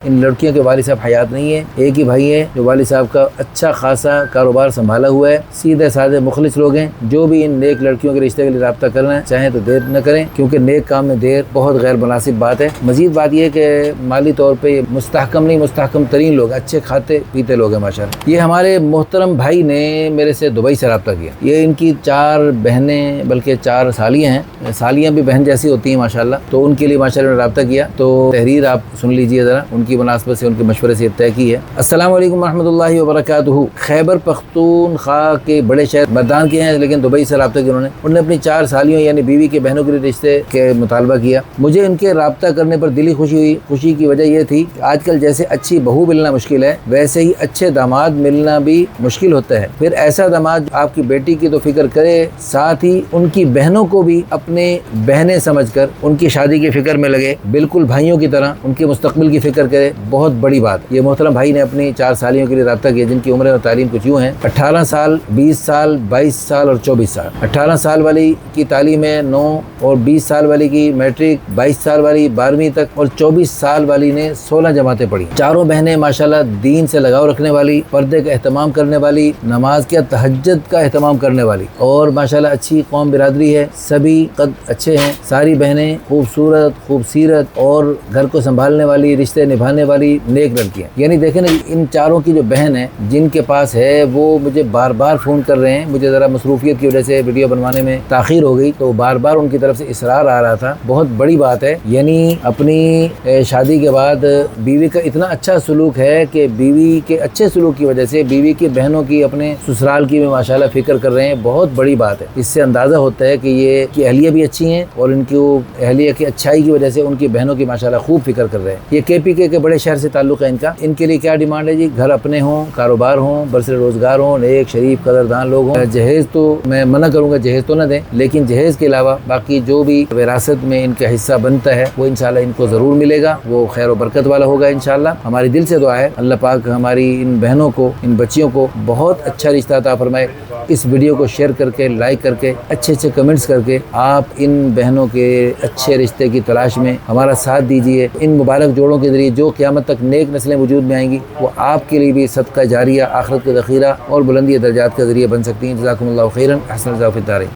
इन लड़कियों के वालिद साहब हयात नहीं है, एक ही भाई है जो वालिद साहब का अच्छा खासा कारोबार संभाला हुआ है। सीधे साधे मुखलिस लोग हैं। जो भी इन नेक लड़कियों के रिश्ते के लिए रब्ता करना है चाहे तो देर न करें, क्योंकि नेक काम में देर बहुत गैर मुनासिब बात है। मजीद बात यह कि माली तौर पर मुस्तहकम नहीं मुस्तहकम तरीन लोग, अच्छे खाते पीते लोग हैं माशाअल्लाह। ये हमारे मोहतरम भाई ने मेरे से दुबई से रब्ता किया। ये इनकी 4 बहनें बल्कि 4 सालियाँ हैं, सालियाँ भी बहन जैसी होती हैं माशाअल्लाह। तो उनके लिए माशाअल्लाह ने रब्ता किया। तो तहरीर आप सुन लीजिए ज़रा, उनकी मुनासबत से उनके मशवरे से तय की है। अस्सलाम वालेकुम रहमतुल्लाहि व बरकातुहू। खैबर पख्तूनख्वा के बड़े शहर मर्दान के हैं, लेकिन दुबई से रब्ता किया उन्होंने अपनी 4 सालियों यानी बीवी के बहनों के रिश्ते के मुतालबा किया। मुझे इनके रब्ता करने पर दिली खुशी हुई। खुशी की वजह यह थी कि आजकल जैसे अच्छी बहू मिलना मुश्किल है, वैसे ही अच्छे दामाद मिलना भी मुश्किल होता है। फिर ऐसा दामाद आपकी बेटी की तो फिक्र करे, साथ ही उनकी बहनों को भी अपने बहनें समझकर उनकी शादी की फिक्र में लगे, बिल्कुल भाइयों की तरह उनके मुस्तकबिल की फिक्र करे। बहुत बड़ी बात। ये मोहतरम भाई ने अपनी 4 सालियों के लिए रब्ता किया, जिनकी उम्र और तालीम कुछ यूँ है 18 साल, 20 साल, 22 साल और 24 साल। 18 साल वाली की तालीम है 9 और 20 साल वाली की मैट्रिक, 22 साल वाली 12वीं तक और 24 साल वाली ने 16 जमातें पढ़ी। चारों बहनें माशाल्लाह दीन से लगाव रखने वाली, पर्दे का एहतमाम करने वाली, नमाज के तहज्जुद का एहतमाम करने वाली और माशाल्लाह अच्छी कौम बिरादरी है। सभी कद अच्छे हैं। सारी बहनें खूबसूरत, खूबसीरत और घर को संभालने वाली, रिश्ते निभाने वाली नेक लड़कियां। यानी देखें ना, इन चारों की जो बहन है जिनके पास है वो मुझे बार बार फ़ोन कर रहे हैं। मुझे ज़रा मसरूफियत की वजह से वीडियो बनवाने में ताख़ीर हो गई, तो बार बार उनकी तरफ से इसरार आ रहा था। बहुत बड़ी बात है। यानी अपनी शादी के बाद बीवी का इतना अच्छा सलूक है कि बीवी के अच्छे सलूक की वजह से बीवी की बहनों की अपने ससुराल की भी माशाल्लाह फ़िक्र कर रहे हैं। बहुत बड़ी बात है। इससे अंदाज़ा होता है कि ये की अहलिया भी अच्छी हैं और इनकी अहलिया की अच्छाई की वजह से उनकी बहनों की माशाल्लाह खूब फिक्र कर रहे हैं। ये KPK के बड़े शहर से ताल्लुक़ है इनका। इनके लिए क्या डिमांड है जी? घर अपने हों, कारोबार हों, बरसर रोज़गार हों, नेक शरीफ कदरदान लोग हों। जहेज़ तो मैं मना करूँगा, जहेज़ तो न दें, लेकिन जहेज़ के अलावा बाकी जो भी विरासत में इनका हिस्सा बनता है वो इंशाल्लाह इनको ज़रूर मिलेगा। वो खैर व बरकत वाला होगा इंशाल्लाह। हमारी दिल से दुआ है अल्लाह पाक हमारी इन बहनों को, इन बच्चियों को बहुत अच्छा रिश्ता अता फरमाए। इस वीडियो को शेयर करके, लाइक करके, अच्छे अच्छे कमेंट्स करके आप इन बहनों के अच्छे रिश्ते की तलाश में हमारा साथ दीजिए। इन मुबारक जोड़ों के ज़रिए जो क़यामत तक नेक नस्लें वजूद में आएंगी वो आपके लिए भी सदका जारिया, आखिरत का ज़ख़ीरा और बुलंदी दर्जात का ज़रिया बन सकती हैं। जज़ाकुमुल्लाहु खैरन, अहसन।